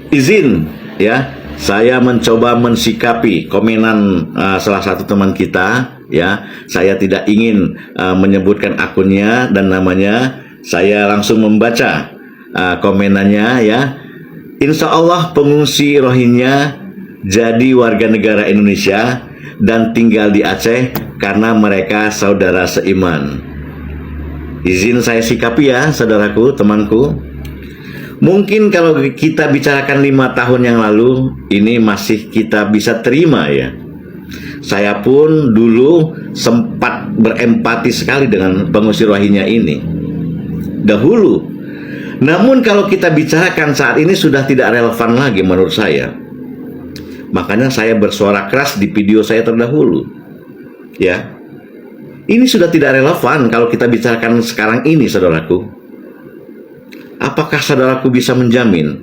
Izin ya, saya mencoba mensikapi komenan salah satu teman kita ya. Saya tidak ingin menyebutkan akunnya dan namanya. Saya langsung membaca komenannya ya. Insya Allah pengungsi Rohingya jadi warga negara Indonesia dan tinggal di Aceh karena mereka saudara seiman. Izin saya sikapi ya, saudaraku, temanku. Mungkin kalau kita bicarakan 5 tahun yang lalu, ini masih kita bisa terima ya. Saya pun dulu sempat berempati sekali dengan pengungsi Rohingya ini dahulu. Namun kalau kita bicarakan saat ini sudah tidak relevan lagi menurut saya. Makanya saya bersuara keras di video saya terdahulu. Ya. Ini sudah tidak relevan kalau kita bicarakan sekarang ini, saudaraku. Apakah saudaraku bisa menjamin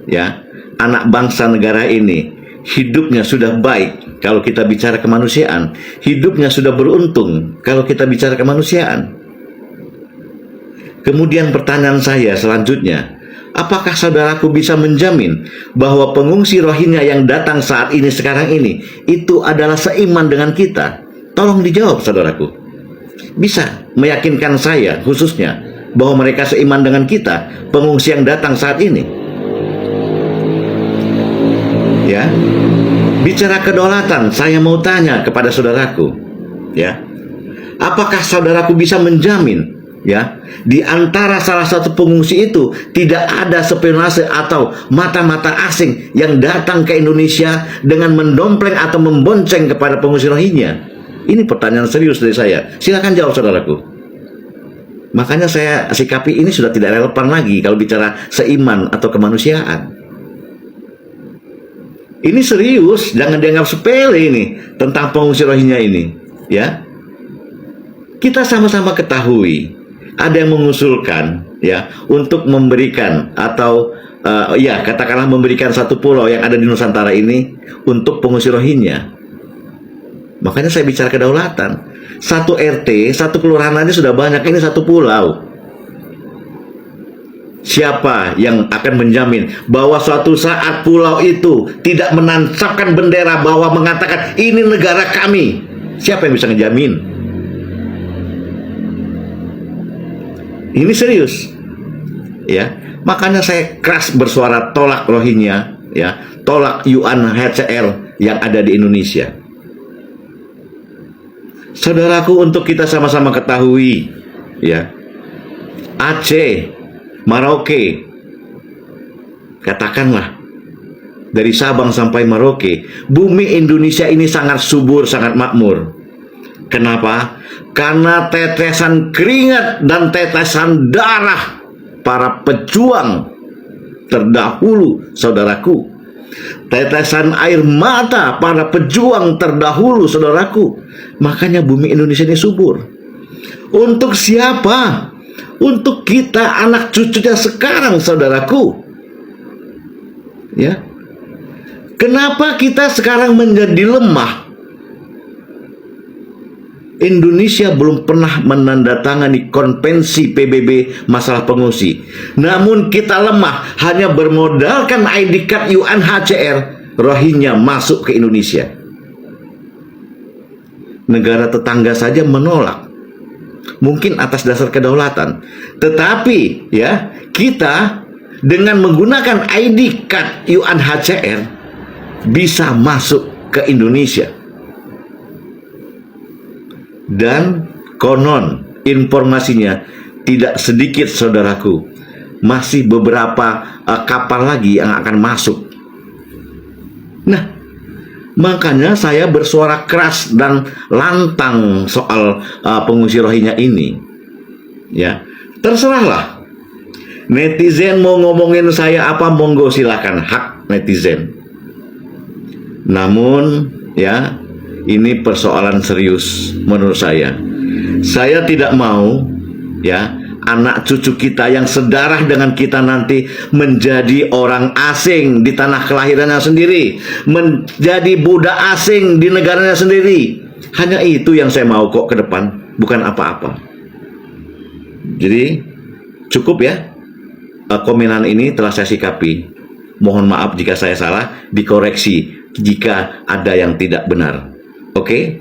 ya, anak bangsa negara ini hidupnya sudah baik kalau kita bicara kemanusiaan, hidupnya sudah beruntung kalau kita bicara kemanusiaan? Kemudian pertanyaan saya selanjutnya, apakah saudaraku bisa menjamin bahwa pengungsi Rohingya yang datang saat ini sekarang ini itu adalah seiman dengan kita? Tolong dijawab, saudaraku. Bisa meyakinkan saya khususnya bahwa mereka seiman dengan kita, pengungsi yang datang saat ini? Ya. Bicara kedaulatan, saya mau tanya kepada saudaraku, ya. Apakah saudaraku bisa menjamin ya, di antara salah satu pengungsi itu tidak ada spionase atau mata-mata asing yang datang ke Indonesia dengan mendompleng atau membonceng kepada pengungsi Rohingya? Ini pertanyaan serius dari saya. Silakan jawab, saudaraku. Makanya saya sikapi ini sudah tidak relevan lagi kalau bicara seiman atau kemanusiaan. Ini serius, jangan dianggap sepele ini tentang pengungsi Rohingya ini, ya. Kita sama-sama ketahui ada yang mengusulkan ya untuk memberikan atau ya katakanlah memberikan satu pulau yang ada di Nusantara ini untuk pengungsi Rohingya. Makanya saya bicara kedaulatan. Satu RT, satu kelurahan aja sudah banyak, ini satu pulau. Siapa yang akan menjamin bahwa suatu saat pulau itu tidak menancapkan bendera bahwa mengatakan ini negara kami? Siapa yang bisa ngejamin? Ini serius, ya. Makanya saya keras bersuara tolak Rohingya, ya, tolak UNHCR yang ada di Indonesia. Saudaraku, untuk kita sama-sama ketahui, ya, Aceh, Merauke, katakanlah dari Sabang sampai Merauke, bumi Indonesia ini sangat subur, sangat makmur. Kenapa? Karena tetesan keringat dan tetesan darah para pejuang terdahulu, saudaraku. Tetesan air mata para pejuang terdahulu, saudaraku. Makanya bumi Indonesia ini subur. Untuk siapa? Untuk kita, anak cucunya sekarang, saudaraku. Ya. Kenapa kita sekarang menjadi lemah? Indonesia belum pernah menandatangani konvensi PBB masalah pengungsi. Namun kita lemah hanya bermodalkan ID card UNHCR, Rohingya masuk ke Indonesia. Negara tetangga saja menolak. Mungkin atas dasar kedaulatan. Tetapi ya, kita dengan menggunakan ID card UNHCR bisa masuk ke Indonesia. Dan konon informasinya tidak sedikit, saudaraku, masih beberapa kapal lagi yang akan masuk. Nah, makanya saya bersuara keras dan lantang soal pengungsi Rohingya ini. Ya, terserahlah. Netizen mau ngomongin saya apa, monggo silakan, hak netizen. Namun, ya, ini persoalan serius menurut saya. Saya tidak mau ya anak cucu kita yang sedarah dengan kita nanti menjadi orang asing di tanah kelahirannya sendiri, menjadi budak asing di negaranya sendiri. Hanya itu yang saya mau kok ke depan, bukan apa-apa. Jadi cukup ya, komenan ini telah saya sikapi. Mohon maaf jika saya salah, dikoreksi jika ada yang tidak benar. Oke?